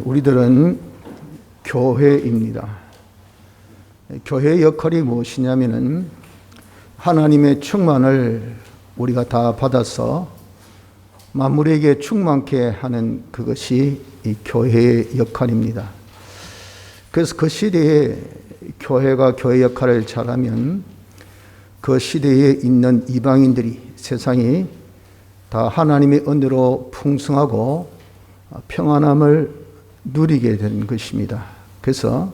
우리들은 교회입니다. 교회의 역할이 무엇이냐면은 하나님의 충만을 우리가 다 받아서 만물에게 충만케 하는 그것이 이 교회의 역할입니다. 그래서 그 시대에 교회가 교회 역할을 잘하면 그 시대에 있는 이방인들이 세상이 다 하나님의 은혜로 풍성하고 평안함을 누리게 된 것입니다. 그래서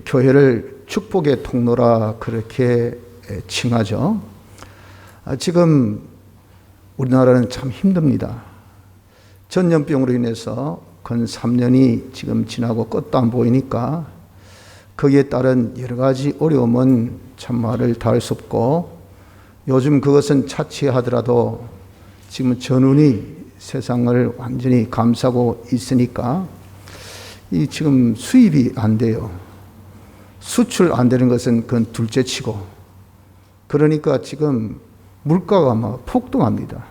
교회를 축복의 통로라 그렇게 칭하죠. 지금 우리나라는 참 힘듭니다. 전염병으로 인해서 근 3년이 지금 지나고 끝도 안 보이니까 거기에 따른 여러 가지 어려움은 참 말을 다할 수 없고, 요즘 그것은 차치하더라도 지금 전운이 세상을 완전히 감싸고 있으니까 이 지금 수입이 안 돼요. 수출 안 되는 것은 그건 둘째 치고, 그러니까 지금 물가가 막 폭등합니다.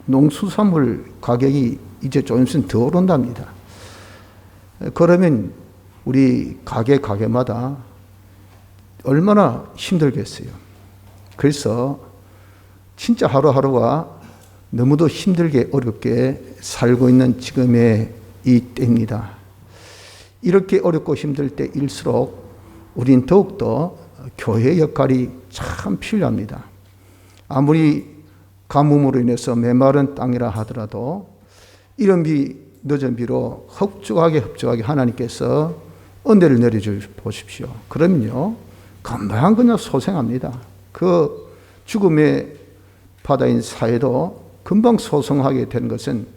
농수산물 가격이 이제 좀 있으면 더 오른답니다. 그러면 우리 가게마다 얼마나 힘들겠어요. 그래서 진짜 하루하루가 너무도 힘들게 어렵게 살고 있는 지금의 이 때입니다. 이렇게 어렵고 힘들 때일수록 우린 더욱더 교회의 역할이 참 필요합니다. 아무리 가뭄으로 인해서 메마른 땅이라 하더라도 이런 비 늦은 비로 흡족하게 하나님께서 은혜를 내려줘 보십시오. 그러면요 금방 그냥 소생합니다. 그 죽음의 바다인 사회도 금방 소생하게 된 것은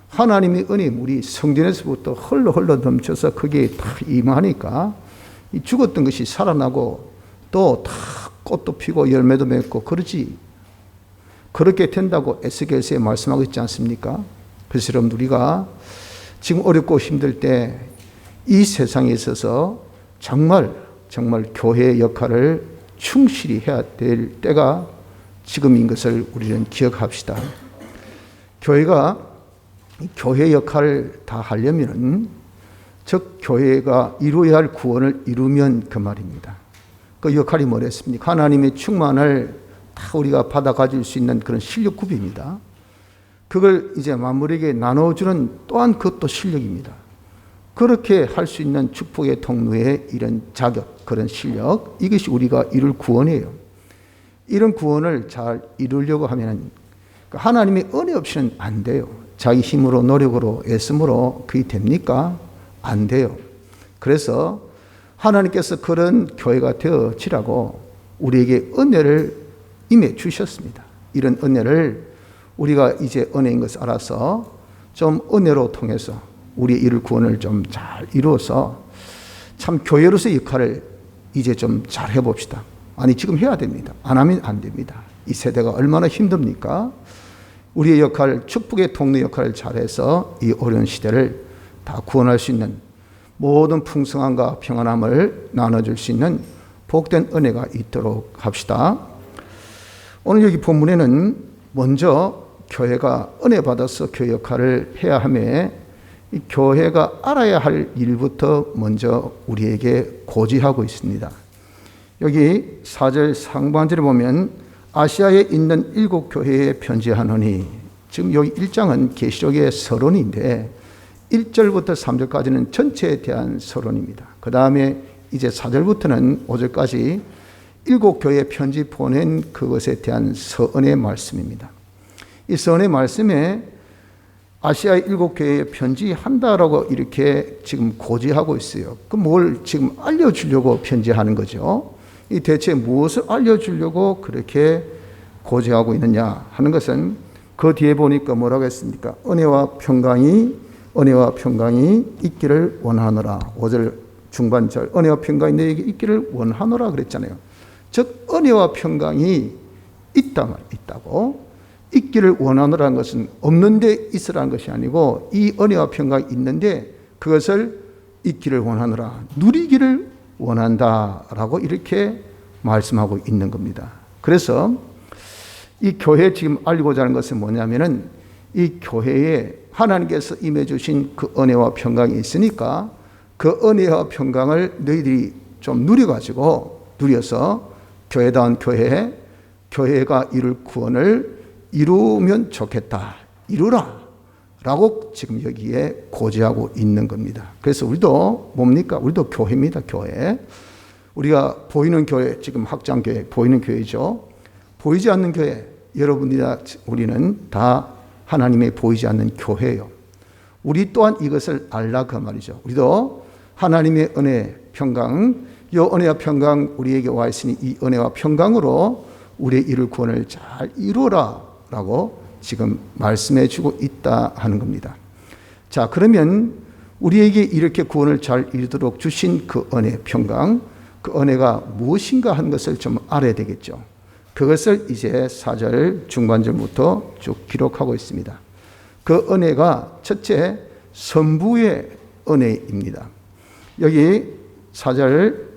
하나님의 은혜 물이 성전에서부터 흘러 넘쳐서 거기에 다 임하니까 이 죽었던 것이 살아나고 또 다 꽃도 피고 열매도 맺고 그러지, 그렇게 된다고 에스겔서에 말씀하고 있지 않습니까? 그래서 여러분, 우리가 지금 어렵고 힘들 때 이 세상에 있어서 정말 교회의 역할을 충실히 해야 될 때가 지금인 것을 우리는 기억합시다. 교회가 교회 역할을 다 하려면, 즉 교회가 이루어야 할 구원을 이루면 그 말입니다. 그 역할이 뭐랬습니까? 하나님의 충만을 다 우리가 받아 가질 수 있는 그런 실력급입니다. 그걸 이제 만물에게 나눠주는 또한 그것도 실력입니다. 그렇게 할 수 있는 축복의 통로의 이런 자격, 그런 실력, 이것이 우리가 이룰 구원이에요. 이런 구원을 잘 이루려고 하면 하나님의 은혜 없이는 안 돼요. 자기 힘으로 노력으로 애씀으로 그게 됩니까? 안 돼요. 그래서 하나님께서 그런 교회가 되어지라고 우리에게 은혜를 임해 주셨습니다. 이런 은혜를 우리가 이제 은혜인 것을 알아서 좀 은혜로 통해서 우리의 이룰 구원을 좀 잘 이루어서 참 교회로서의 역할을 이제 좀 잘 해봅시다. 아니, 지금 해야 됩니다. 안 하면 안 됩니다. 이 세대가 얼마나 힘듭니까? 우리의 역할, 축복의 통로 역할을 잘해서 이 어려운 시대를 다 구원할 수 있는, 모든 풍성함과 평안함을 나눠줄 수 있는 복된 은혜가 있도록 합시다. 오늘 여기 본문에는 먼저 교회가 은혜 받아서 교회 역할을 해야 하며, 이 교회가 알아야 할 일부터 먼저 우리에게 고지하고 있습니다. 여기 4절 상반절에 보면 아시아에 있는 7 교회에 편지하노니, 지금 여기 1장은 계시록의 서론인데 1절부터 3절까지는 전체에 대한 서론입니다. 그 다음에 이제 4절부터는 5절까지 7 교회에 편지 보낸 그것에 대한 서언의 말씀입니다. 이 서언의 말씀에 아시아의 7 교회에 편지한다라고 이렇게 지금 고지하고 있어요. 그 뭘 지금 알려주려고 편지하는 거죠? 이 대체 무엇을 알려주려고 그렇게 고지하고 있느냐 하는 것은 그 뒤에 보니까 뭐라고 했습니까? 은혜와 평강이 있기를 원하노라. 5절 중반절, 은혜와 평강이 너에게 있기를 원하노라 그랬잖아요. 즉 은혜와 평강이 있다고. 있기를 원하노라는 것은 없는데 있으라는 것이 아니고, 이 은혜와 평강이 있는데 그것을 있기를 원하노라, 누리기를 원한다라고 이렇게 말씀하고 있는 겁니다. 그래서 이 교회에 지금 알리고자 하는 것은 뭐냐면은 이 교회에 하나님께서 임해 주신 그 은혜와 평강이 있으니까 그 은혜와 평강을 너희들이 좀 누려서 교회다운 교회가 이룰 구원을 이루면 좋겠다. 이루라. 라고 지금 여기에 고지하고 있는 겁니다. 그래서 우리도 뭡니까? 우리도 교회입니다. 교회. 우리가 보이는 교회, 지금 확장교회, 보이는 교회죠. 보이지 않는 교회, 여러분이나 우리는 다 하나님의 보이지 않는 교회예요. 우리 또한 이것을 알라 그 말이죠. 우리도 하나님의 은혜, 평강, 이 은혜와 평강 우리에게 와 있으니 이 은혜와 평강으로 우리의 이룰 구원을 잘 이루라 라고 지금 말씀해 주고 있다 하는 겁니다. 자, 그러면 우리에게 이렇게 구원을 잘 이루도록 주신 그 은혜, 평강, 그 은혜가 무엇인가 하는 것을 좀 알아야 되겠죠. 그것을 이제 4절 중반절부터 쭉 기록하고 있습니다. 그 은혜가 첫째, 선부의 은혜입니다. 여기 4절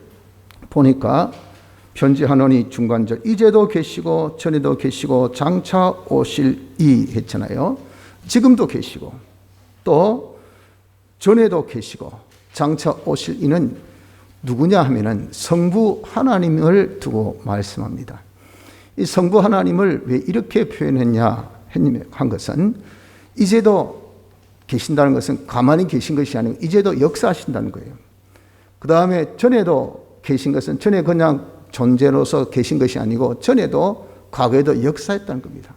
보니까 편지하노니 중간절 이제도 계시고 전에도 계시고 장차 오실 이 했잖아요. 지금도 계시고 또 전에도 계시고 장차 오실 이는 누구냐 하면은 성부 하나님을 두고 말씀합니다. 이 성부 하나님을 왜 이렇게 표현했냐 한 것은 이제도 계신다는 것은 가만히 계신 것이 아니고 이제도 역사하신다는 거예요. 그 다음에 전에도 계신 것은 전에 그냥 존재로서 계신 것이 아니고 전에도 과거에도 역사했다는 겁니다.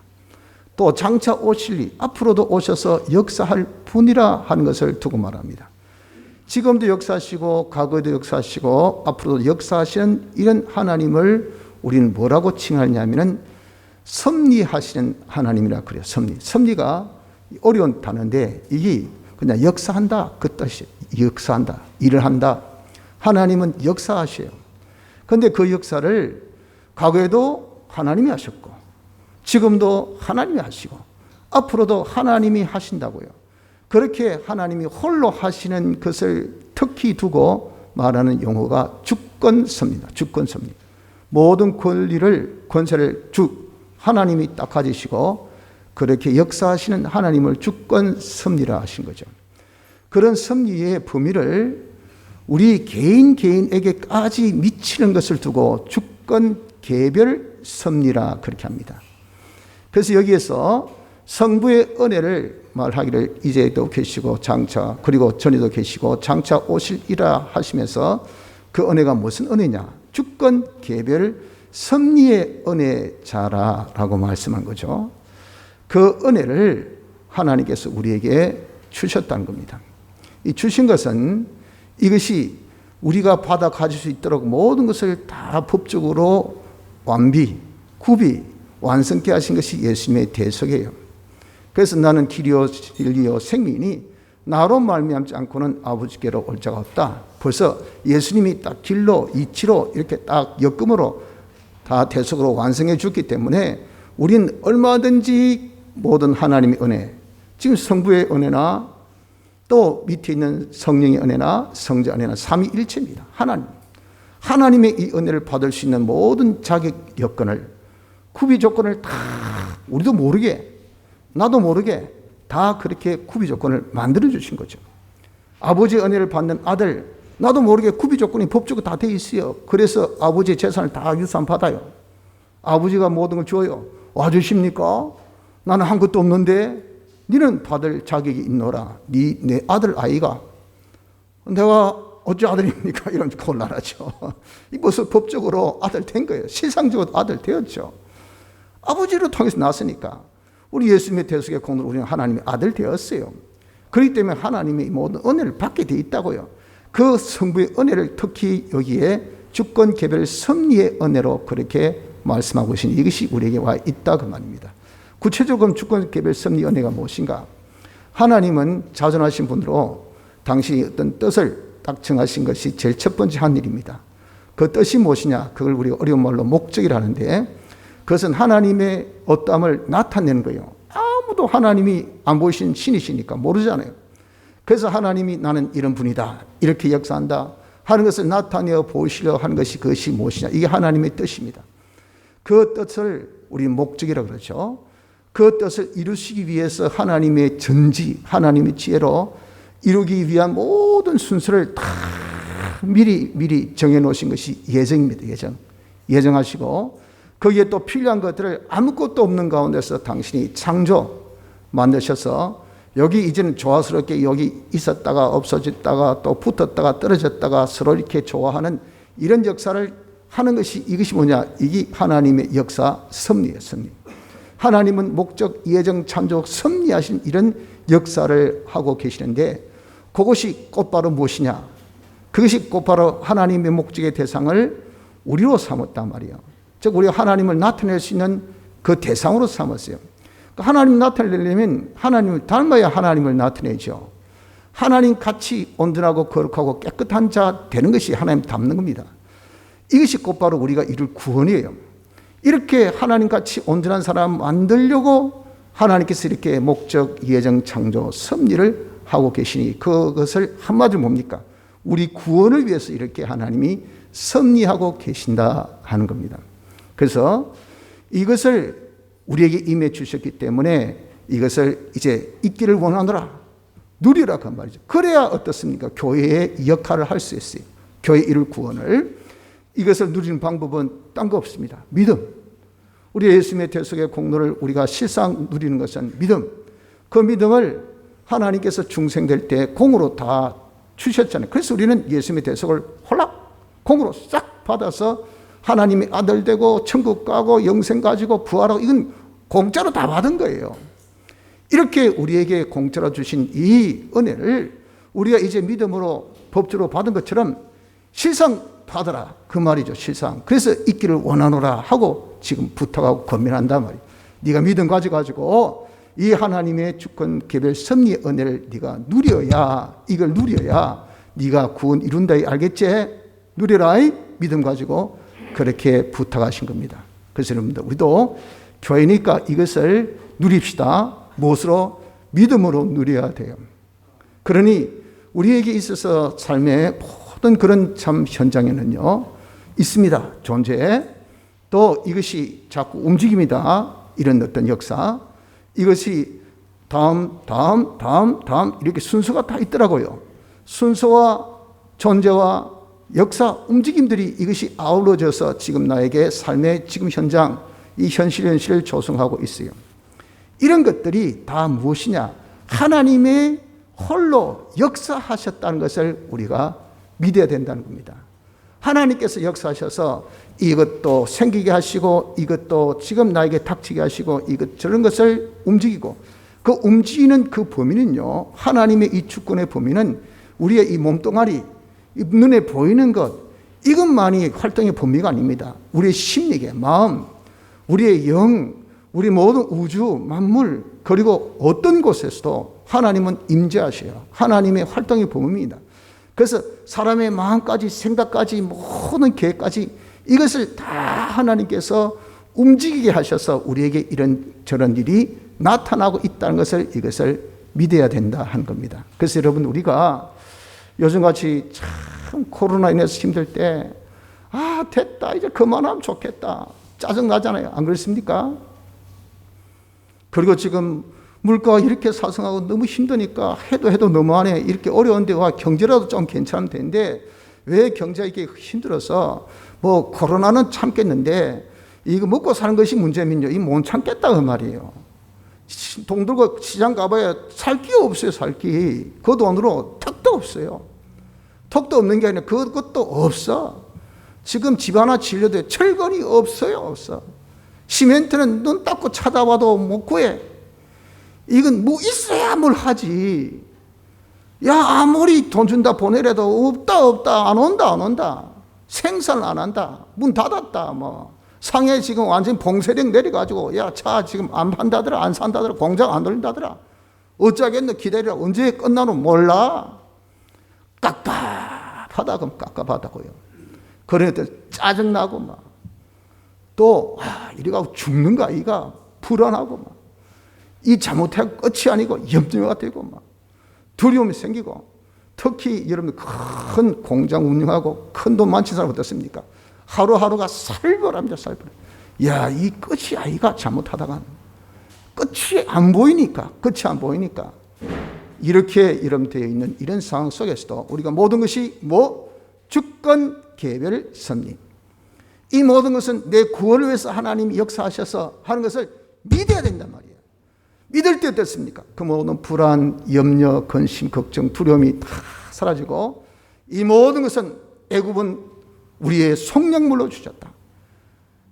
또 장차 오실 이 앞으로도 오셔서 역사할 분이라 하는 것을 두고 말합니다. 지금도 역사하시고 과거에도 역사하시고 앞으로도 역사하시는 이런 하나님을 우리는 뭐라고 칭하냐면은 섭리하시는 하나님이라 그래요. 섭리가 어려운 단어인데 이게 그냥 역사한다 그 뜻이 역사한다 일을 한다. 하나님은 역사하셔요. 그런데 그 역사를 과거에도 하나님이 하셨고 지금도 하나님이 하시고 앞으로도 하나님이 하신다고요. 그렇게 하나님이 홀로 하시는 것을 특히 두고 말하는 용어가 주권섭니다. 주권섭니다. 모든 권세를 하나님이 딱 가지시고 그렇게 역사하시는 하나님을 주권섭리라 하신 거죠. 그런 섭리의 범위를 우리 개인에게까지 미치는 것을 두고 주권 개별 섭리라 그렇게 합니다. 그래서 여기에서 성부의 은혜를 말하기를 이제도 계시고 장차 그리고 전에도 계시고 장차 오실이라 하시면서 그 은혜가 무슨 은혜냐? 주권 개별 섭리의 은혜자라라고 말씀한 거죠. 그 은혜를 하나님께서 우리에게 주셨다는 겁니다. 이 주신 것은 이것이 우리가 받아 가질 수 있도록 모든 것을 다 법적으로 구비, 완성케 하신 것이 예수님의 대속이에요. 그래서 나는 길이요 진리요 생명이니 나로 말미암지 않고는 아버지께로 올 자가 없다. 벌써 예수님이 딱 길로 이치로 이렇게 딱 역금으로 다 대속으로 완성해 줬기 때문에 우리는 얼마든지 모든 하나님의 은혜, 지금 성부의 은혜나 또 밑에 있는 성령의 은혜나 성자 은혜나 삼위일체입니다. 하나님의 이 은혜를 받을 수 있는 모든 자격 여건을 구비 조건을 다 우리도 모르게 나도 모르게 다 그렇게 구비 조건을 만들어 주신 거죠. 아버지의 은혜를 받는 아들 나도 모르게 구비 조건이 법적으로 다 돼 있어요. 그래서 아버지의 재산을 다 유산 받아요. 아버지가 모든 걸 줘요. 와주십니까? 나는 한 것도 없는데 너는 받을 자격이 있노라. 내 아들 아이가. 내가 어찌 아들입니까? 이런 곤란하죠. 이것은 법적으로 아들 된 거예요. 세상적으로 아들 되었죠. 아버지를 통해서 났으니까 우리 예수님의 대속의 공로로 우리는 하나님의 아들 되었어요. 그렇기 때문에 하나님의 모든 은혜를 받게 돼 있다고요. 그 성부의 은혜를 특히 여기에 주권 개별 섭리의 은혜로 그렇게 말씀하고 계신 이것이 우리에게 와 있다 그 말입니다. 구체적으로 주권 개별 섭리 은혜가 무엇인가? 하나님은 자존하신 분으로 당신이 어떤 뜻을 딱 정하신 것이 제일 첫 번째 한 일입니다. 그 뜻이 무엇이냐? 그걸 우리가 어려운 말로 목적이라는데 그것은 하나님의 어떠함을 나타내는 거예요. 아무도 하나님이 안 보이신 신이시니까 모르잖아요. 그래서 하나님이 나는 이런 분이다. 이렇게 역사한다. 하는 것을 나타내어 보이시려 하는 것이 그것이 무엇이냐? 이게 하나님의 뜻입니다. 그 뜻을 우리 목적이라고 그러죠. 그 뜻을 이루시기 위해서 하나님의 전지, 하나님의 지혜로 이루기 위한 모든 순서를 다 미리 정해놓으신 것이 예정입니다. 예정하시고 거기에 또 필요한 것들을 아무것도 없는 가운데서 당신이 창조 만드셔서 여기 이제는 조화스럽게 여기 있었다가 없어졌다가 또 붙었다가 떨어졌다가 서로 이렇게 좋아하는 이런 역사를 하는 것이 이것이 뭐냐? 이게 하나님의 역사 섭리예요. 섭리. 하나님은 목적, 예정, 창조, 섭리하신 이런 역사를 하고 계시는데 그것이 곧바로 무엇이냐? 그것이 곧바로 하나님의 목적의 대상을 우리로 삼았단 말이에요. 즉 우리가 하나님을 나타낼 수 있는 그 대상으로 삼았어요. 하나님 나타내려면 하나님을 닮아야 하나님을 나타내죠. 하나님 같이 온전하고 거룩하고 깨끗한 자 되는 것이 하나님 닮는 겁니다. 이것이 곧바로 우리가 이룰 구원이에요. 이렇게 하나님 같이 온전한 사람 만들려고 하나님께서 이렇게 목적, 예정, 창조, 섭리를 하고 계시니 그것을 한마디로 뭡니까? 우리 구원을 위해서 이렇게 하나님이 섭리하고 계신다 하는 겁니다. 그래서 이것을 우리에게 임해 주셨기 때문에 이것을 이제 있기를 원하노라, 누리라 그 말이죠. 그래야 어떻습니까? 교회의 역할을 할 수 있어요. 교회 이룰 구원을. 이것을 누리는 방법은 딴 거 없습니다. 믿음. 우리 예수님의 대속의 공로를 우리가 실상 누리는 것은 믿음. 그 믿음을 하나님께서 중생될 때 공으로 다 주셨잖아요. 그래서 우리는 예수님의 대속을 홀락 공으로 싹 받아서 하나님의 아들 되고 천국 가고 영생 가지고 부활하고 이건 공짜로 다 받은 거예요. 이렇게 우리에게 공짜로 주신 이 은혜를 우리가 이제 믿음으로 법주로 받은 것처럼 실상 받아라 그 말이죠. 실상. 그래서 있기를 원하노라 하고 지금 부탁하고 권면한단 말이에요. 네가 믿음 가지고 이 하나님의 주권 개별 섭리의 은혜를 네가 누려야, 이걸 누려야 네가 구원 이룬다 알겠지? 누려라 믿음 가지고 그렇게 부탁하신 겁니다. 그래서 여러분들 우리도 교회니까 이것을 누립시다. 무엇으로? 믿음으로 누려야 돼요. 그러니 우리에게 있어서 삶의 모든 그런 참 현장에는요 있습니다. 존재. 또 이것이 자꾸 움직입니다. 이런 어떤 역사. 이것이 다음 이렇게 순서가 다 있더라고요. 순서와 존재와 역사, 움직임들이 이것이 아우러져서 지금 나에게 삶의 지금 현장, 이 현실을 조성하고 있어요. 이런 것들이 다 무엇이냐? 하나님의 홀로 역사하셨다는 것을 우리가 믿어야 된다는 겁니다. 하나님께서 역사하셔서 이것도 생기게 하시고 이것도 지금 나에게 닥치게 하시고 이것 저런 것을 움직이고 그 움직이는 그 범위는요, 하나님의 이 주권의 범위는 우리의 이 몸뚱아리, 눈에 보이는 것 이것만이 활동의 범위가 아닙니다. 우리의 심리계, 마음, 우리의 영, 우리 모든 우주, 만물 그리고 어떤 곳에서도 하나님은 임재하셔요. 하나님의 활동의 범위입니다. 그래서 사람의 마음까지 생각까지 모든 계획까지 이것을 다 하나님께서 움직이게 하셔서 우리에게 이런 저런 일이 나타나고 있다는 것을 이것을 믿어야 된다 한 겁니다. 그래서 여러분 우리가 요즘같이 참 코로나 인해서 힘들 때 됐다 이제 그만하면 좋겠다 짜증나잖아요. 안 그렇습니까? 그리고 지금 물가가 이렇게 상승하고 너무 힘드니까 해도 너무하네 이렇게 어려운데 경제라도 좀 괜찮으면 되는데 왜 경제가 이렇게 힘들어서 뭐 코로나는 참겠는데 이거 먹고 사는 것이 문제면요 이 못 참겠다 그 말이에요. 돈 들고 시장 가봐야 살 게 없어요. 그 돈으로 턱도 없어요. 턱도 없는 게 아니라 그것도 없어. 지금 집 하나 질려도 철근이 없어요. 시멘트는 눈 닦고 찾아봐도 못 구해. 이건 뭐 있어야 뭘 하지. 야 아무리 돈 준다 보내래도 없다 안 온다. 생산 안 한다. 문 닫았다 뭐. 상해 지금 완전 봉쇄령 내려가지고 야 차 지금 안 판다더라 안 산다더라 공장 안 돌린다더라. 어쩌겠노 기다리라 언제 끝나노 몰라. 깝깝하다 그럼 깝깝하다고요. 그러니까 짜증나고 막 또 이래가지고 죽는가 이가 불안하고 막 이 잘못해 끝이 아니고 염려가 되고 막 두려움이 생기고 특히 여러분 큰 공장 운영하고 큰 돈 많은 사람 어떻습니까? 하루하루가 살벌합니다. 살벌해. 야, 이 끝이 아이가 잘못하다가 끝이 안 보이니까, 끝이 안 보이니까. 이렇게 이름되어 있는 이런 상황 속에서도 우리가 모든 것이 주권, 개별, 섭리. 이 모든 것은 내 구원을 위해서 하나님이 역사하셔서 하는 것을 믿어야 된단 말이에요. 믿을 때 어떻습니까? 그 모든 불안, 염려, 근심, 걱정, 두려움이 다 사라지고 이 모든 것은 애굽은 우리의 속량물로 주셨다.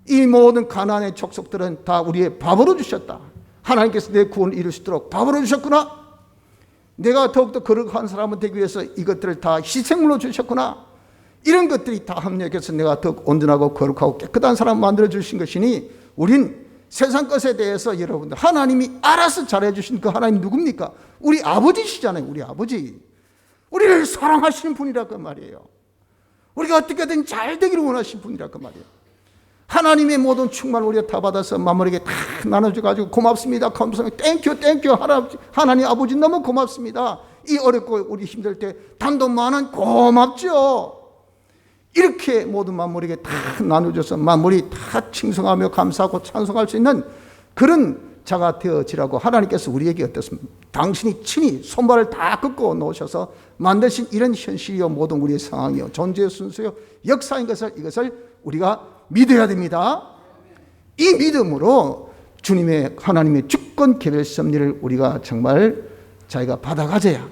이 모든 가나안의 족속들은 다 우리의 밥으로 주셨다. 하나님께서 내 구원을 이룰 수 있도록 밥으로 주셨구나. 내가 더욱더 거룩한 사람이 되기 위해서 이것들을 다 희생물로 주셨구나. 이런 것들이 다 합력해서 내가 더 온전하고 거룩하고 깨끗한 사람 만들어 주신 것이니 우린 세상 것에 대해서 여러분들 하나님이 알아서 잘해 주신 그 하나님 누굽니까? 우리 아버지시잖아요. 우리 아버지. 우리를 사랑하시는 분이라 그 말이에요. 우리가 어떻게든 잘 되기를 원하시는 분이라 그 말이에요. 하나님의 모든 충만을 우리가 다 받아서 마무리하게 다 나눠줘가지고 고맙습니다. 감사합니다. 땡큐 하나님 아버지 너무 고맙습니다. 이 어렵고 우리 힘들 때 단돈만원 고맙죠. 이렇게 모든 만물에게 다 나눠줘서 만물이 다 칭송하며 감사하고 찬송할 수 있는 그런 자가 되어지라고 하나님께서 우리에게 어떻습니까? 당신이 친히 손발을 다 긋고 놓으셔서 만드신 이런 현실이요 모든 우리의 상황이요 존재의 순수요 역사인 것을 이것을 우리가 믿어야 됩니다. 이 믿음으로 주님의 하나님의 주권 개별 섭리를 우리가 정말 자기가 받아가져야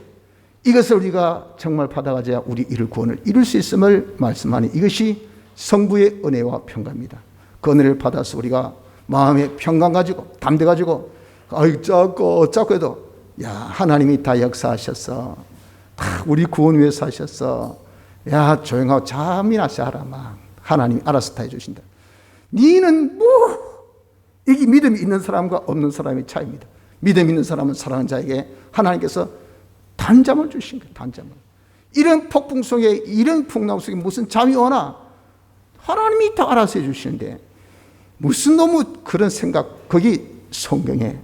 이것을 우리가 정말 받아가져야 우리 이룰 구원을 이룰 수 있음을 말씀하니 이것이 성부의 은혜와 평강입니다. 그 은혜를 받아서 우리가 마음의 평강 가지고 담대 가지고 작고 해도 야 하나님이 다 역사하셨어. 다 우리 구원 위해서 하셨어. 야 조용하고 잠이나 자라마. 하나님이 알아서 다 해주신다. 니는 이게 믿음이 있는 사람과 없는 사람의 차이입니다. 믿음 있는 사람은 사랑하는 자에게 하나님께서 단잠을 주신 거예요. 단잠을. 이런 폭풍 속에 이런 풍랑 속에 무슨 잠이 오나 하나님이 다 알아서 해주시는데 무슨 너무 그런 생각 거기 성경에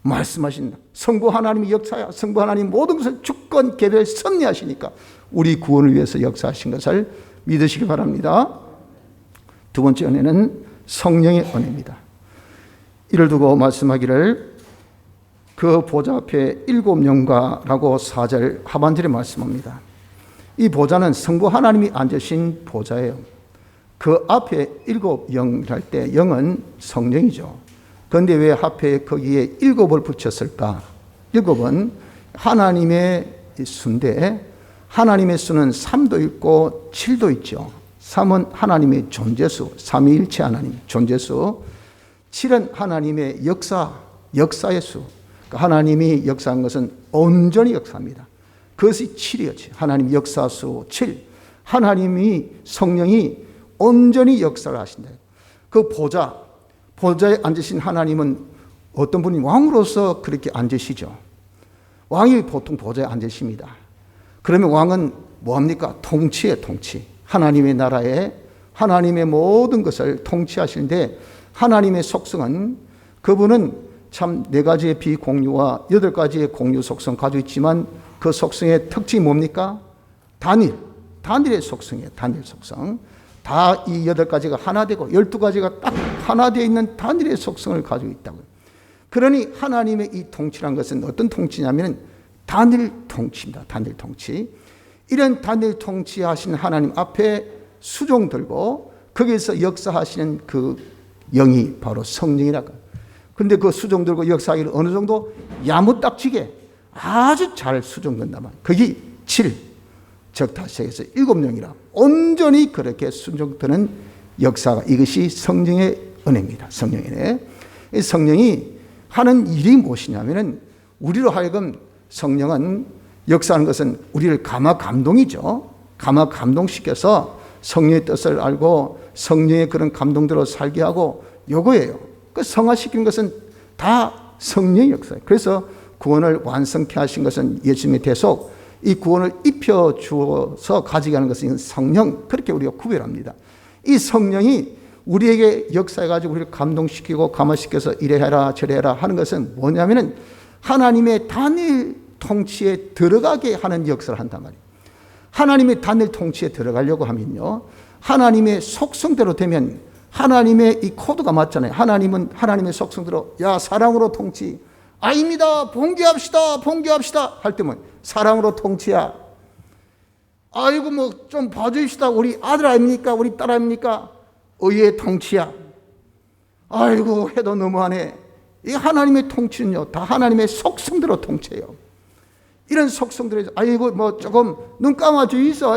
말씀하신 성부 하나님이 역사야. 성부 하나님 모든 것을 주권 개별 섭리하시니까 우리 구원을 위해서 역사하신 것을 믿으시기 바랍니다. 두 번째 은혜는 성령의 은혜입니다. 이를 두고 말씀하기를 그 보좌 앞에 7영과라고 4절 하반절에 말씀합니다. 이 보좌는 성부 하나님이 앉으신 보좌예요. 그 앞에 7영 할 때 영은 성령이죠. 그런데 왜 앞에 거기에 7을 붙였을까? 7은 하나님의 수인데 하나님의 수는 3도 있고 7도 있죠. 3은 하나님의 존재수, 삼위일체 하나님 존재수. 7은 하나님의 역사의 수. 하나님이 역사한 것은 온전히 역사합니다. 그것이 7이었지. 하나님 역사수 7. 하나님이 성령이 온전히 역사를 하신다. 그 보좌에 앉으신 하나님은 어떤 분이 왕으로서 그렇게 앉으시죠. 왕이 보통 보좌에 앉으십니다. 그러면 왕은 뭐합니까? 통치예요, 통치. 하나님의 나라에 하나님의 모든 것을 통치하시는데 하나님의 속성은 그분은 참 4가지의 비공유와 8가지의 공유 속성 가지고 있지만 그 속성의 특징이 뭡니까? 단일의 속성이에요. 단일 속성. 다 이 8가지가 하나 되고 12가지가 딱 하나 되어 있는 단일의 속성을 가지고 있다고요. 그러니 하나님의 이 통치란 것은 어떤 통치냐면 단일 통치입니다. 단일 통치. 이런 단일 통치하신 하나님 앞에 수종 들고 거기에서 역사하시는 그 영이 바로 성령이라고. 근데 그 수종 들고 역사하기를 어느 정도 야무딱지게 아주 잘 수종된단 말이에요. 그게 7, 즉 다시 해서 7영이라 온전히 그렇게 수종되는 역사가 이것이 성령의 은혜입니다. 성령의 은혜. 이 성령이 하는 일이 무엇이냐면은 우리로 하여금 성령은 역사하는 것은 우리를 감화 감동이죠. 감화 감동시켜서 성령의 뜻을 알고 성령의 그런 감동대로 살게 하고 요거예요. 그 성화시키는 것은 다 성령의 역사예요. 그래서 구원을 완성케 하신 것은 예수님의 대속, 이 구원을 입혀 주어서 가지게 하는 것은 성령, 그렇게 우리가 구별합니다. 이 성령이 우리에게 역사해가지고 우리를 감동시키고 감화시켜서 이래 해라 저래 해라 하는 것은 뭐냐면은 하나님의 단일 통치에 들어가게 하는 역사를 한단 말이에요. 하나님의 단일 통치에 들어가려고 하면요, 하나님의 속성대로 되면 하나님의 이 코드가 맞잖아요. 하나님은 하나님의 속성대로 야 사랑으로 통치. 아닙니다. 봉기합시다. 봉기합시다. 할 때면 사랑으로 통치야. 아이고 뭐 좀 봐주십시다. 우리 아들 아닙니까? 우리 딸 아닙니까? 의의 통치야. 아이고 해도 너무하네. 이 하나님의 통치는요 다 하나님의 속성대로 통치해요. 이런 속성대로 아이고 뭐 조금 눈 감아 주이소.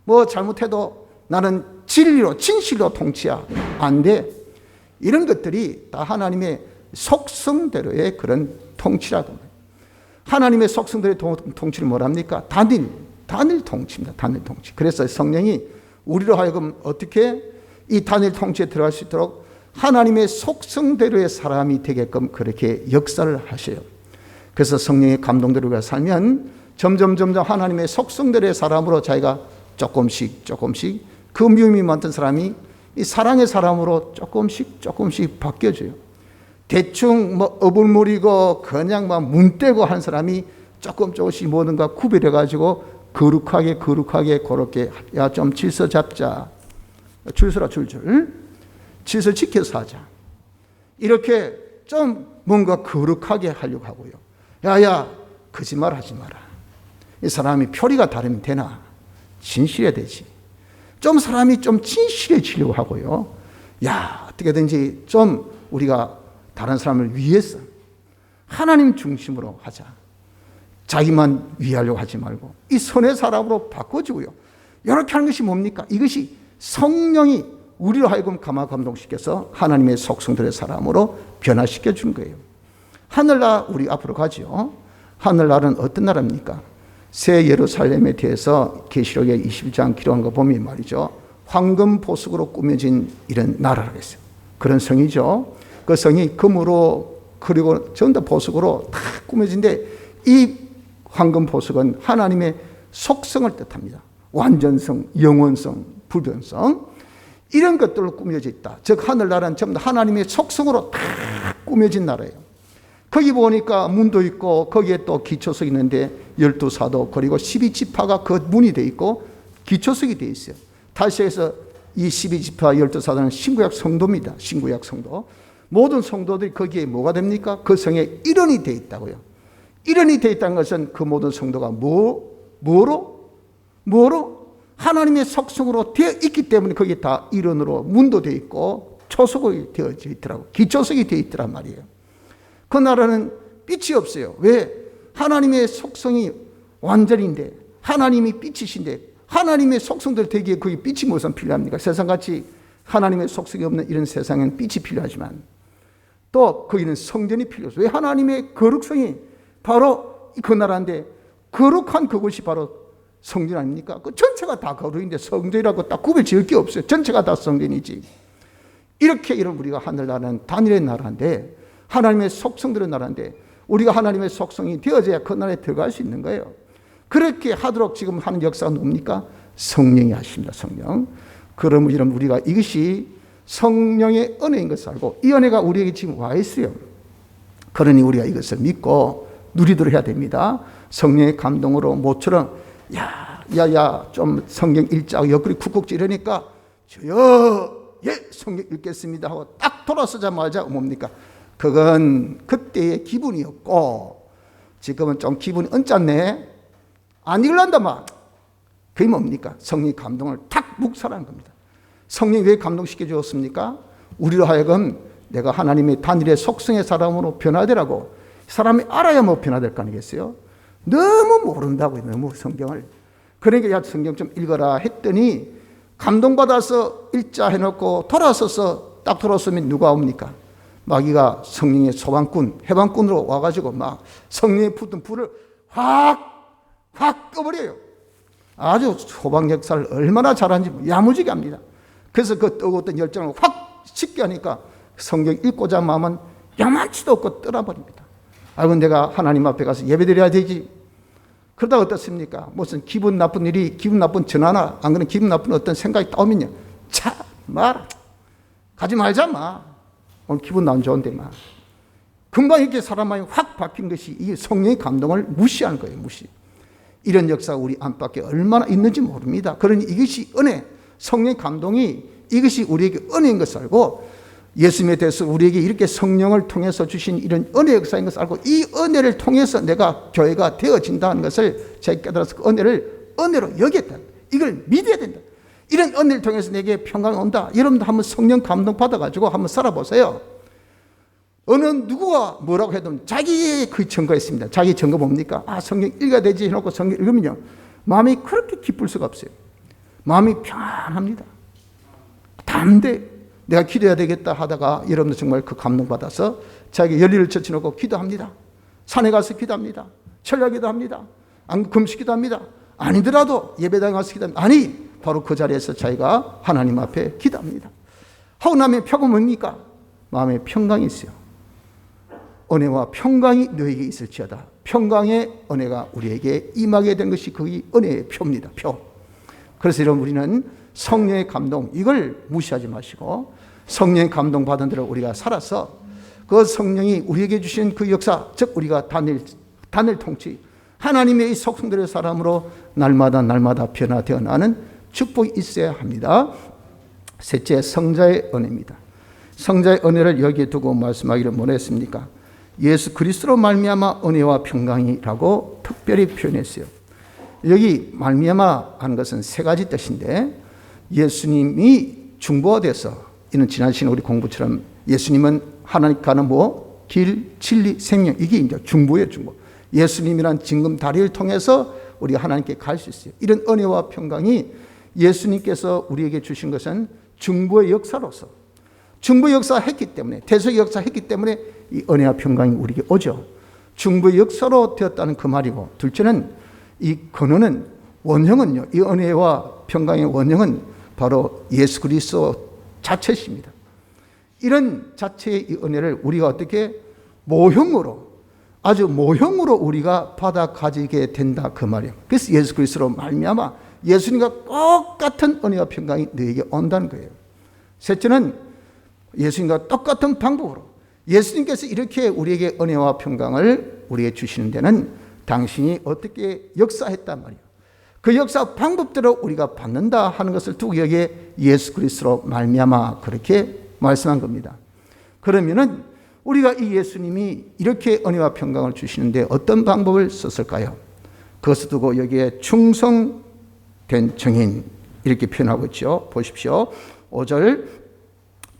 뭐 잘못해도 나는 진리로 진실로 통치야. 안 돼. 이런 것들이 다 하나님의 속성대로의 그런 통치라고. 하나님의 속성대로의 통치를 뭐랍니까? 단일 통치입니다. 단일 통치. 그래서 성령이 우리로 하여금 어떻게 이 단일 통치에 들어갈 수 있도록 하나님의 속성대로의 사람이 되게끔 그렇게 역사를 하셔요. 그래서 성령의 감동대로 살면 점점 하나님의 속성대로의 사람으로 자기가 조금씩 그 미움이 많던 사람이 이 사랑의 사람으로 조금씩 바뀌어져요. 대충 뭐 어불물이고 그냥 막 문대고 한 사람이 조금씩 뭐든가 구별해 가지고 거룩하게 그렇게 야 좀 질서 잡자. 줄 서라 줄줄. 질서 지켜서 하자. 이렇게 좀 뭔가 거룩하게 하려고 하고요. 야야 거짓말 하지 마라. 이 사람이 표리가 다르면 되나? 진실해야 되지. 좀 사람이 좀 진실해지려고 하고요. 야 어떻게든지 좀 우리가 다른 사람을 위해서 하나님 중심으로 하자. 자기만 위하려고 하지 말고 이 선의 사람으로 바꿔주고요. 이렇게 하는 것이 뭡니까? 이것이 성령이 우리로 하여금 감화감동시켜서 하나님의 속성들의 사람으로 변화시켜 준 거예요. 하늘나라 우리 앞으로 가죠. 하늘나라는 어떤 나라입니까? 새 예루살렘에 대해서 계시록의 21장 기록한 거 보면 말이죠. 황금 보석으로 꾸며진 이런 나라라고 했어요. 그런 성이죠. 그 성이 금으로 그리고 전부 다 보석으로 다 꾸며진데 이 황금 보석은 하나님의 속성을 뜻합니다. 완전성, 영원성, 불변성 이런 것들로 꾸며져 있다. 즉 하늘나라는 전부 다 하나님의 속성으로 다 꾸며진 나라예요. 거기 보니까 문도 있고 거기에 또 기초석이 있는데 12사도 그리고 12지파가 그 문이 돼 있고 기초석이 돼 있어요. 다시 해서 이 12지파 12사도는 신구약 성도입니다. 신구약 성도. 모든 성도들이 거기에 뭐가 됩니까? 그 성에 일원이 돼 있다고요. 일원이 돼 있다는 것은 그 모든 성도가 뭐로? 하나님의 속성으로 되어 있기 때문에 거기에 다 일원으로 문도 되어 있고 초석이 되어져 있더라고. 기초석이 되어 있더란 말이에요. 그 나라는 빛이 없어요. 왜? 하나님의 속성이 완전인데 하나님이 빛이신데 하나님의 속성들 되기에 거기 빛이 무슨 필요합니까? 세상같이 하나님의 속성이 없는 이런 세상엔 빛이 필요하지만 또 거기는 성전이 필요해요. 왜? 하나님의 거룩성이 바로 그 나라인데 거룩한 그곳이 바로 성전 아닙니까? 그 전체가 다 거룩인데 성전이라고 딱 구별 지을 게 없어요. 전체가 다 성전이지. 이렇게 이런 우리가 하늘나라는 단일의 나라인데 하나님의 속성들의 나라인데 우리가 하나님의 속성이 되어져야 그 나라에 들어갈 수 있는 거예요. 그렇게 하도록 지금 하는 역사가 뭡니까? 성령이 하십니다. 성령. 그러면 이런 우리가 이것이 성령의 은혜인 것을 알고 이 은혜가 우리에게 지금 와 있어요. 그러니 우리가 이것을 믿고 누리도록 해야 됩니다. 성령의 감동으로 모처럼 야야야 좀 성경 읽자고 옆구리 쿡쿡 찌르니까 저요 예 성경 읽겠습니다 하고 딱 돌아서자마자 뭡니까? 그건 그때의 기분이었고 지금은 좀 기분이 언짢네. 안 읽는다 막. 그게 뭡니까? 성령의 감동을 탁 묵살하는 겁니다. 성령이 왜 감동시켜 주었습니까? 우리로 하여금 내가 하나님의 단일의 속성의 사람으로 변화되라고. 사람이 알아야 뭐 변화될 거 아니겠어요? 너무 모른다고요. 너무 성경을. 그러니까 야 성경 좀 읽어라 했더니 감동받아서 읽자 해놓고 돌아서서 딱 돌아서면 누가 옵니까? 마귀가 성령의 소방꾼, 해방꾼으로 와가지고 막 성령의 붙은 불을 확 꺼버려요. 아주 소방 역사를 얼마나 잘하는지 야무지게 합니다. 그래서 그 뜨거웠던 열정을 확 식게 하니까 성경 읽고자 마음은 야만치도 없고 떠나버립니다. 아이고 내가 하나님 앞에 가서 예배드려야 되지. 그러다 어떻습니까? 무슨 기분 나쁜 일이 기분 나쁜 전화나 안 그러면 기분 나쁜 어떤 생각이 떠오면요. 차 마라. 가지 말자 마. 오늘 기분 안 좋은데 막. 금방 이렇게 사람 마음이 확 바뀐 것이 이 성령의 감동을 무시하는 거예요. 무시. 이런 역사가 우리 안팎에 얼마나 있는지 모릅니다. 그러니 이것이 은혜, 성령의 감동이 이것이 우리에게 은혜인 것을 알고 예수님에 대해서 우리에게 이렇게 성령을 통해서 주신 이런 은혜의 역사인 것을 알고 이 은혜를 통해서 내가 교회가 되어진다는 것을 제가 깨달아서 그 은혜를 은혜로 여겼다. 이걸 믿어야 된다. 이런 은혜를 통해서 내게 평강이 온다. 여러분도 한번 성령 감동 받아가지고 한번 살아보세요. 어느 누구가 뭐라고 해도 자기의 그 증거가 있습니다. 자기 증거 뭡니까? 성경 읽어야 되지 해놓고 성경 읽으면요, 마음이 그렇게 기쁠 수가 없어요. 마음이 평안합니다. 담대 내가 기도해야 되겠다 하다가 여러분도 정말 그 감동 받아서 자기 열의를 젖혀놓고 기도합니다. 산에 가서 기도합니다. 철야기도 합니다. 금식기도 합니다. 아니더라도 예배당에 가서 기도합니다. 아니 바로 그 자리에서 자기가 하나님 앞에 기도합니다. 하고 나면 표가 뭡니까? 마음에 평강이 있어요. 은혜와 평강이 너에게 있을지어다. 평강의 은혜가 우리에게 임하게 된 것이 그게 은혜의 표입니다. 표. 그래서 여러분 우리는 성령의 감동 이걸 무시하지 마시고 성령의 감동 받은 대로 우리가 살아서 그 성령이 우리에게 주신 그 역사, 즉 우리가 단일 통치 하나님의 이 속성들의 사람으로 날마다 변화되어 나는 축복이 있어야 합니다. 셋째, 성자의 은혜입니다. 성자의 은혜를 여기에 두고 말씀하기를 원했습니까? 예수 그리스도로 말미암아 은혜와 평강이라고 특별히 표현했어요. 여기 말미암아 하는 것은 세 가지 뜻인데 예수님이 중보가 돼서 이는 지난 시간 우리 공부처럼 예수님은 하나님과는 길, 진리, 생명 이게 이제 중보예요. 중보. 예수님이란 징금 다리를 통해서 우리가 하나님께 갈 수 있어요. 이런 은혜와 평강이 예수님께서 우리에게 주신 것은 중보의 역사로서 중보 역사했기 때문에 대속의 역사했기 때문에 이 은혜와 평강이 우리에게 오죠. 중보의 역사로 되었다는 그 말이고 둘째는 이 근원은 원형은요. 이 은혜와 평강의 원형은 바로 예수 그리스도 자체십니다. 이런 자체의 이 은혜를 우리가 어떻게 모형으로 아주 모형으로 우리가 받아 가지게 된다 그 말이에요. 그래서 예수 그리스도로 말미암아 예수님과 똑같은 은혜와 평강이 너에게 온다는 거예요. 셋째는 예수님과 똑같은 방법으로 예수님께서 이렇게 우리에게 은혜와 평강을 우리에게 주시는 데는 당신이 어떻게 역사했단 말이에요. 그 역사 방법대로 우리가 받는다 하는 것을 두고 여기에 예수 그리스도로 말미암아 그렇게 말씀한 겁니다. 그러면은 우리가 이 예수님이 이렇게 은혜와 평강을 주시는데 어떤 방법을 썼을까요? 그것을 두고 여기에 충성된 증인 이렇게 표현하고 있죠. 보십시오. 5절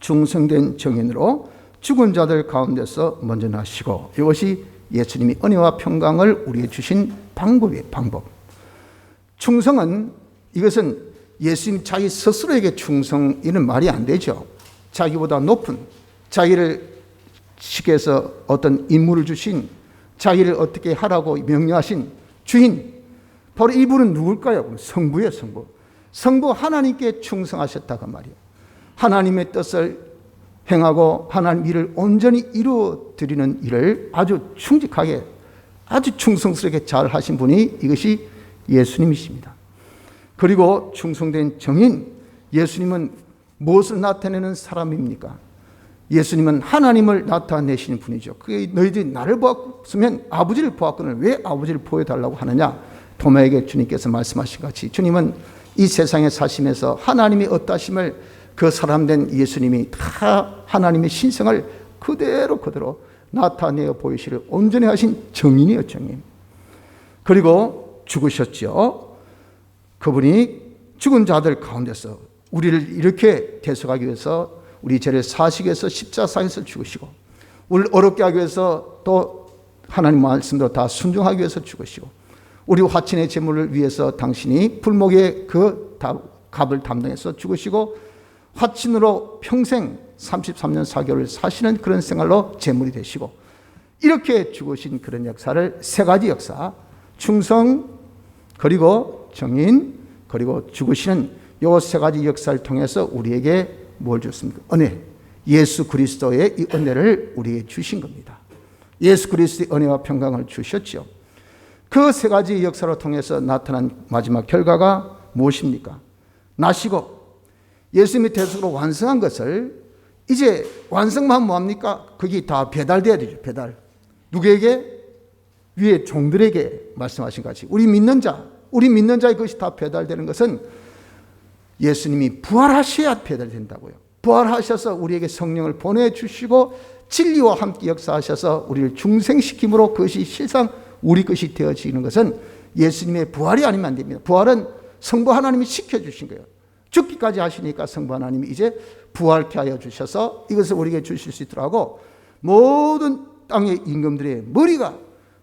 충성된 증인으로 죽은 자들 가운데서 먼저 나시고 이것이 예수님이 은혜와 평강을 우리에게 주신 방법이에요. 방법. 충성은 이것은 예수님 자기 스스로에게 충성 이는 말이 안 되죠. 자기보다 높은 자기를 시켜서 어떤 임무를 주신 자기를 어떻게 하라고 명령하신 주인 바로 이분은 누굴까요? 성부예요. 성부. 성부 하나님께 충성하셨다고 말이에요. 하나님의 뜻을 행하고 하나님 일을 온전히 이루어 드리는 일을 아주 충직하게 아주 충성스럽게 잘 하신 분이 이것이 예수님이십니다. 그리고 충성된 정인 예수님은 무엇을 나타내는 사람입니까? 예수님은 하나님을 나타내시는 분이죠. 그게 너희들이 나를 보았으면 아버지를 보았거늘 왜 아버지를 보여달라고 하느냐? 도마에게 주님께서 말씀하신 같이 주님은 이 세상에 사시면서 하나님의 어떠하심을 그 사람된 예수님이 다 하나님의 신성을 그대로 나타내어 보이시를 온전히 하신 정인이요. 정인. 그리고 죽으셨죠. 그분이 죽은 자들 가운데서 우리를 이렇게 대속하기 위해서 우리 죄를 사시기 위해서 십자가에서 죽으시고 우리를 어렵게 하기 위해서 또 하나님 말씀대로 다 순종하기 위해서 죽으시고 우리 화친의 제물을 위해서 당신이 불목의 그 값을 담당해서 죽으시고 화친으로 평생 33년 4개월을 사시는 그런 생활로 제물이 되시고 이렇게 죽으신 그런 역사를 세 가지 역사 충성 그리고 정인 그리고 죽으시는 이 세 가지 역사를 통해서 우리에게 뭘 줬습니까? 은혜. 예수 그리스도의 이 은혜를 우리에게 주신 겁니다. 예수 그리스도의 은혜와 평강을 주셨죠. 그 세 가지 역사를 통해서 나타난 마지막 결과가 무엇입니까? 나시고 예수님이 대속으로 완성한 것을 이제 완성만 뭐합니까? 그게 다 배달돼야 되죠. 배달. 누구에게? 위에 종들에게 말씀하신 같이 우리 믿는 자의 것이 다 배달되는 것은 예수님이 부활하셔야 배달된다고요. 부활하셔서 우리에게 성령을 보내주시고 진리와 함께 역사하셔서 우리를 중생시킴으로 그것이 실상 우리 것이 되어지는 것은 예수님의 부활이 아니면 안 됩니다. 부활은 성부 하나님이 시켜주신 거예요. 죽기까지 하시니까 성부 하나님이 이제 부활케 하여 주셔서 이것을 우리에게 주실 수 있도록 하고, 모든 땅의 임금들의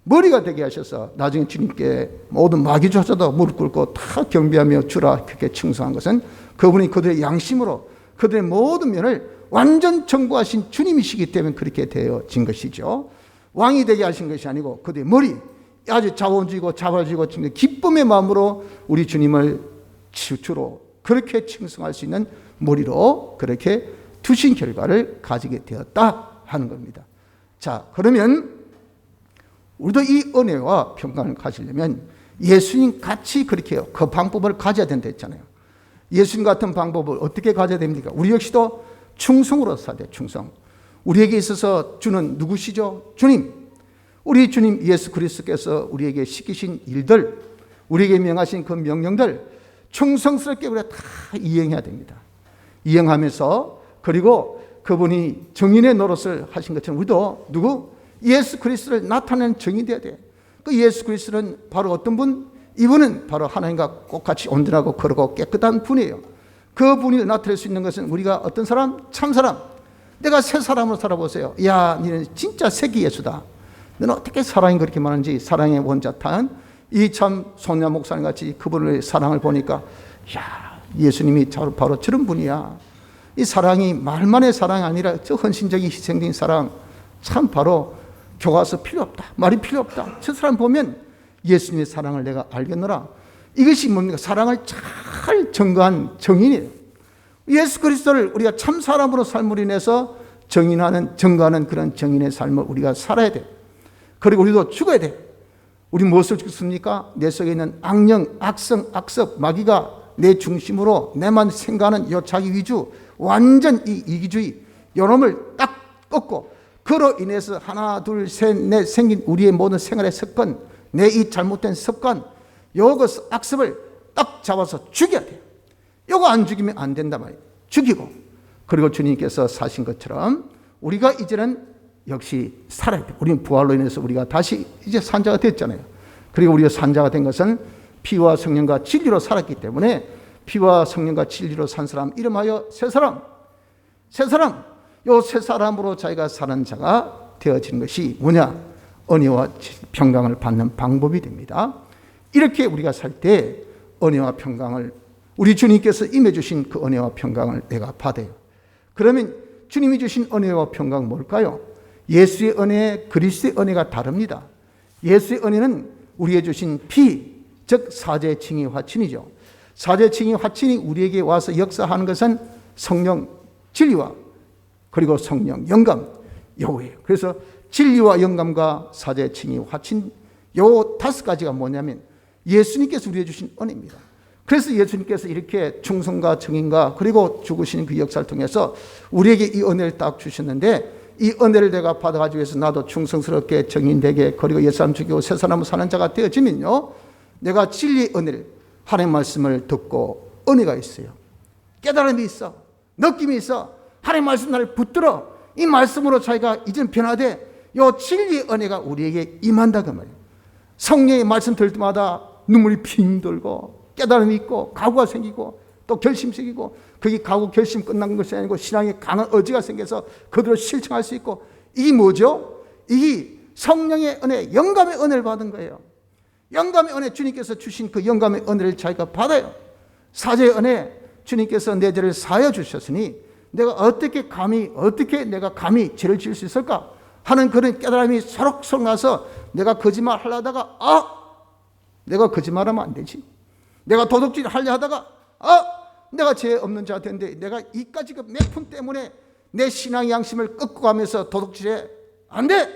머리가 되게 하셔서 나중에 주님께 모든 마귀조차도 무릎 꿇고 다 경배하며 주라 그렇게 칭송한 것은 그분이 그들의 양심으로 그들의 모든 면을 완전 정복하신 주님이시기 때문에 그렇게 되어진 것이죠. 왕이 되게 하신 것이 아니고 그들의 머리, 아주 자본주의고 자발주의고 기쁨의 마음으로 우리 주님을 주로 그렇게 칭송할 수 있는 머리로 그렇게 두신 결과를 가지게 되었다 하는 겁니다. 자, 그러면 우리도 이 은혜와 평강을 가지려면 예수님 같이 그렇게 해요. 그 방법을 가져야 된다 했잖아요. 예수님 같은 방법을 어떻게 가져야 됩니까? 우리 역시도 충성으로 살아야 돼요. 충성. 우리에게 있어서 주는 누구시죠? 주님. 우리 주님 예수 그리스도께서 우리에게 시키신 일들, 우리에게 명하신 그 명령들 충성스럽게 우리가 다 이행해야 됩니다. 이행하면서, 그리고 그분이 정인의 노릇을 하신 것처럼 우리도 예수 그리스도를 나타내는 정인이 되어야 돼. 그 예수 그리스도는 바로 어떤 분? 이분은 바로 하나님과 똑같이 온전하고 거룩하고 깨끗한 분이에요. 그 분이 나타낼 수 있는 것은 우리가 어떤 사람? 참 사람. 내가 새 사람으로 살아보세요. 야, 너는 진짜 새끼 예수다. 너는 어떻게 사랑이 그렇게 많은지, 사랑의 원자탄 이 참 손야 목사님 같이 그분의 사랑을 보니까, 야, 예수님이 바로 저런 분이야. 이 사랑이 말만의 사랑이 아니라 저 헌신적인 희생적인 사랑, 참 바로 교과서 필요 없다, 말이 필요 없다. 저 사람 보면 예수님의 사랑을 내가 알겠노라. 이것이 뭡니까? 사랑을 잘 증거한 정인이에요. 예수 그리스도를 우리가 참 사람으로 삶으로 인해서 증거하는 그런 정인의 삶을 우리가 살아야 돼. 그리고 우리도 죽어야 돼. 우리 무엇을 죽습니까? 내 속에 있는 악령, 악성, 악섭, 마귀가 내 중심으로 내만 생각하는 요 자기 위주, 완전 이 이기주의, 요놈을 딱 꺾고, 그로 인해서 하나, 둘, 셋, 넷 생긴 우리의 모든 생활의 습관, 내 이 잘못된 습관, 요것 악습을 딱 잡아서 죽여야 돼요. 요거 안 죽이면 안 된단 말이에요. 죽이고, 그리고 주님께서 사신 것처럼 우리가 이제는 역시 살아야 돼요. 우리는 부활로 인해서 우리가 다시 이제 산자가 됐잖아요. 그리고 우리가 산자가 된 것은 피와 성령과 진리로 살았기 때문에 피와 성령과 진리로 산 사람 이름하여 새 사람. 요 새 사람으로 자기가 사는 자가 되어지는 것이 뭐냐? 은혜와 평강을 받는 방법이 됩니다. 이렇게 우리가 살 때 은혜와 평강을, 우리 주님께서 임해 주신 그 은혜와 평강을 내가 받아요. 그러면 주님이 주신 은혜와 평강은 뭘까요? 예수의 은혜, 그리스도의 은혜가 다릅니다. 예수의 은혜는 우리에게 주신 피, 즉 사죄, 칭의, 화친이죠. 사죄, 칭의, 화친이 우리에게 와서 역사하는 것은 성령, 진리와 그리고 성령, 영감, 요거예요. 그래서 진리와 영감과 사죄, 칭의, 화친, 요 5가지가 뭐냐면 예수님께서 우리에게 주신 은혜입니다. 그래서 예수님께서 이렇게 충성과 정인과 그리고 죽으시는 그 역사를 통해서 우리에게 이 은혜를 딱 주셨는데, 이 은혜를 내가 받아가지고 해서 나도 충성스럽게 정인되게, 그리고 옛사람 죽이고 새사람으로 사는 자가 되어지면요, 내가 진리의 은혜를, 하나님의 말씀을 듣고 은혜가 있어요. 깨달음이 있어. 느낌이 있어. 하나님의 말씀 나를 붙들어. 이 말씀으로 자기가 이젠 변화돼. 이 진리의 은혜가 우리에게 임한다 그 말이에요. 성령의 말씀 들을 때마다 눈물이 핑 돌고 깨달음이 있고 각오가 생기고 또 결심 생기고, 그게 각오 결심 끝난 것이 아니고 신앙에 강한 의지가 생겨서 그대로 실천할 수 있고, 이게 뭐죠? 이게 성령의 은혜, 영감의 은혜를 받은 거예요. 영감의 은혜, 주님께서 주신 그 영감의 은혜를 자기가 받아요. 사죄의 은혜, 주님께서 내 죄를 사하여 주셨으니 내가 어떻게 내가 감히 죄를 지을 수 있을까 하는 그런 깨달음이 소록소록 나서, 내가 거짓말 하려다가 내가 거짓말하면 안 되지. 내가 도둑질 하려 하다가 내가 죄 없는 자 된데 내가 이까지 그 매품 때문에 내 신앙의 양심을 꺾고 가면서 도둑질해 안 돼.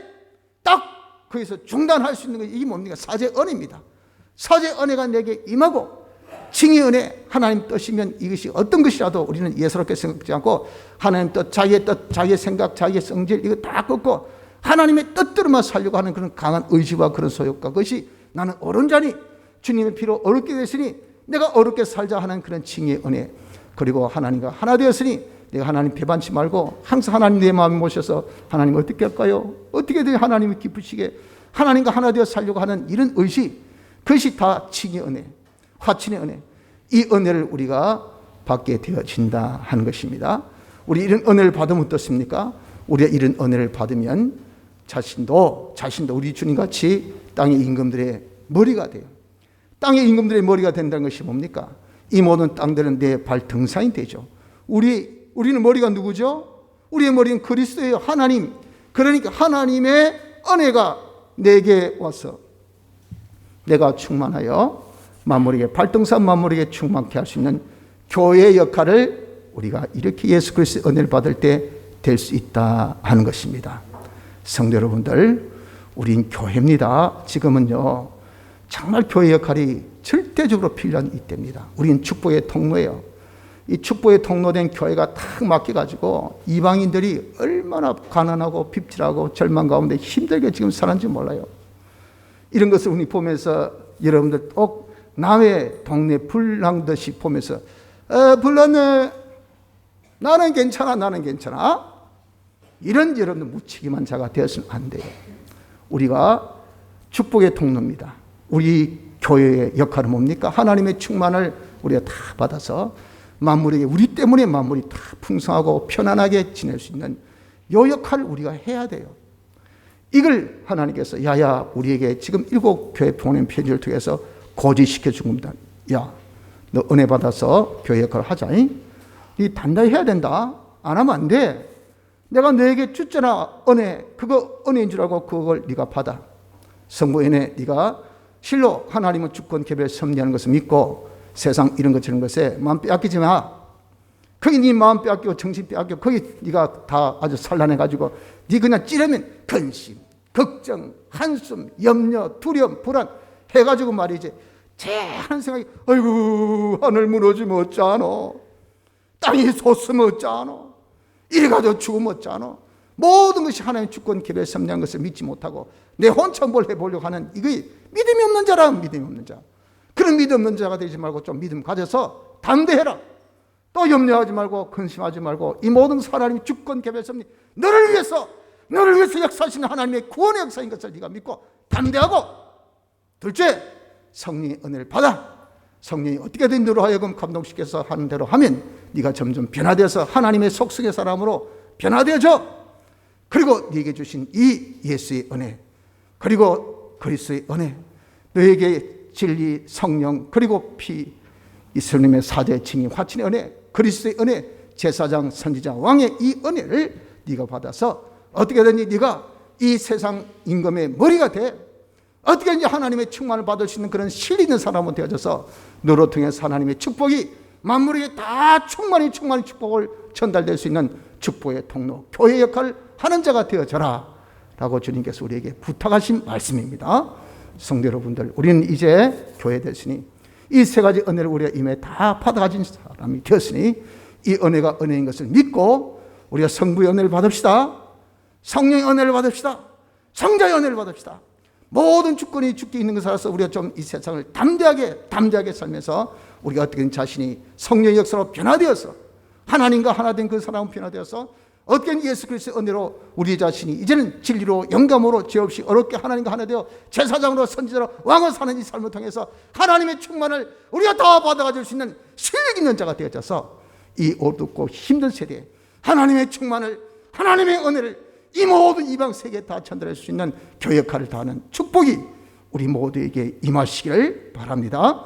딱 거기서 중단할 수 있는 게 이게 뭡니까? 사죄 은혜입니다. 사죄 은혜가 내게 임하고, 칭의 은혜, 하나님 뜻이면 이것이 어떤 것이라도 우리는 예사롭게 생각지 않고 하나님 뜻, 자기의 뜻, 자기의 생각, 자기의 성질 이거 다 꺾고 하나님의 뜻대로만 살려고 하는 그런 강한 의지와 그런 소욕과, 그것이 나는 옳은 자니 주님의 피로 어렵게 됐으니 내가 어렵게 살자 하는 그런 칭의 은혜, 그리고 하나님과 하나 되었으니 내가 하나님 배반치 말고 항상 하나님 내 마음에 모셔서 하나님 어떻게 할까요? 어떻게 해야 하나님이 기쁘시게 하나님과 하나 되어 살려고 하는 이런 의식, 그것이 다 칭의 은혜, 화친의 은혜, 이 은혜를 우리가 받게 되어진다 하는 것입니다. 우리 이런 은혜를 받으면 어떻습니까? 우리가 이런 은혜를 받으면 자신도 우리 주님같이 땅의 임금들의 머리가 돼요. 땅의 임금들의 머리가 된다는 것이 뭡니까? 이 모든 땅들은 내 발등상이 되죠. 우리는 머리가 누구죠? 우리의 머리는 그리스도예요. 하나님. 그러니까 하나님의 은혜가 내게 와서 내가 충만하여 만물에게, 발등상 만물에게 충만케 할 수 있는 교회의 역할을 우리가 이렇게 예수 그리스도의 은혜를 받을 때 될 수 있다 하는 것입니다. 성도 여러분들, 우린 교회입니다. 지금은요, 정말 교회 역할이 절대적으로 필요한 이때입니다. 우린 축복의 통로예요. 이 축복의 통로된 교회가 탁 막혀가지고 이방인들이 얼마나 가난하고 핍질하고 절망 가운데 힘들게 지금 사는지 몰라요. 이런 것을 우리 보면서 여러분들 꼭 남의 동네 불난듯이 보면서 불났네, 나는 괜찮아, 이런 여러분들 무책임한 자가 되었으면 안 돼요. 우리가 축복의 통로입니다. 우리 교회의 역할은 뭡니까? 하나님의 충만을 우리가 다 받아서 만물에게, 우리 때문에 만물이 다 풍성하고 편안하게 지낼 수 있는 요 역할을 우리가 해야 돼요. 이걸 하나님께서 야야 우리에게 지금 7 교회 보낸 편지를 통해서 고지시켜 준 겁니다. 야, 너 은혜 받아서 교회 역할을 하자. 네 단단히 해야 된다. 안 하면 안 돼. 내가 너에게 줬잖아, 은혜. 그거 은혜인 줄 알고 그걸 네가 받아. 성부인에 네가 실로 하나님은 주권 개별 섭리하는 것을 믿고 세상 이런 것 저런 것에 마음 빼앗기지 마. 거기 네 마음 빼앗기고 정신 빼앗기고 거기 네가 다 아주 산란해가지고 네 그냥 찌르면 근심, 걱정, 한숨, 염려, 두려움, 불안 해가지고 말이지, 제한 생각이 아이고 하늘 무너지면 어쩌노, 땅이 솟으면 어쩌노, 이래가지고 죽으면 어쩌노, 모든 것이 하나님 주권 개별 섭리한 것을 믿지 못하고 내 혼자 뭘 해보려고 하는, 이게 믿음이 없는 자라. 믿음이 없는 자, 그런 믿음 없는 자가 되지 말고 좀 믿음 가져서 담대해라. 또 염려하지 말고 근심하지 말고 이 모든 하나님의 주권 개별 섭리, 너를 위해서 역사하시는 하나님의 구원의 역사인 것을 네가 믿고 담대하고, 둘째 성령의 은혜를 받아. 성령이 어떻게든 너로 하여금 감동시켜서 하는 대로 하면 네가 점점 변화되어서 하나님의 속성의 사람으로 변화되어져. 그리고 네게 주신 이 예수의 은혜, 그리고 그리스도의 은혜, 너에게 진리, 성령, 그리고 피, 이스라엘의 사제, 칭의, 화친의 은혜, 그리스도의 은혜, 제사장, 선지자, 왕의 이 은혜를 네가 받아서 어떻게든지 네가 이 세상 임금의 머리가 돼. 어떻게든지 하나님의 충만을 받을 수 있는 그런 실리 있는 사람으로 되어져서 너로 통해서 하나님의 축복이 만물에게 다 충만히 축복을 전달될 수 있는 축복의 통로, 교회 역할을 하는 자가 되어져라 라고 주님께서 우리에게 부탁하신 말씀입니다. 성도 여러분들, 우리는 이제 교회 됐으니 이 세 가지 은혜를 우리가 이미 다 받아가진 사람이 되었으니 이 은혜가 은혜인 것을 믿고 우리가 성부의 은혜를 받읍시다. 성령의 은혜를 받읍시다. 성자의 은혜를 받읍시다. 모든 주권이 주께 있는 것을 알아서 우리가 좀 이 세상을 담대하게 살면서 우리가 어떻게든 자신이 성령의 역사로 변화되어서 하나님과 하나 된 그 사람은 변화되어서 어떻게든 예수 그리스도의 은혜로 우리 자신이 이제는 진리로 영감으로 죄 없이 어렵게 하나님과 하나 되어 제사장으로 선지자로 왕으로 사는 이 삶을 통해서 하나님의 충만을 우리가 다 받아가질 수 있는 실력 있는 자가 되어져서 이 어둡고 힘든 세대에 하나님의 충만을, 하나님의 은혜를 이 모든 이방 세계에 다 전달할 수 있는 교회 역할을 다하는 축복이 우리 모두에게 임하시기를 바랍니다.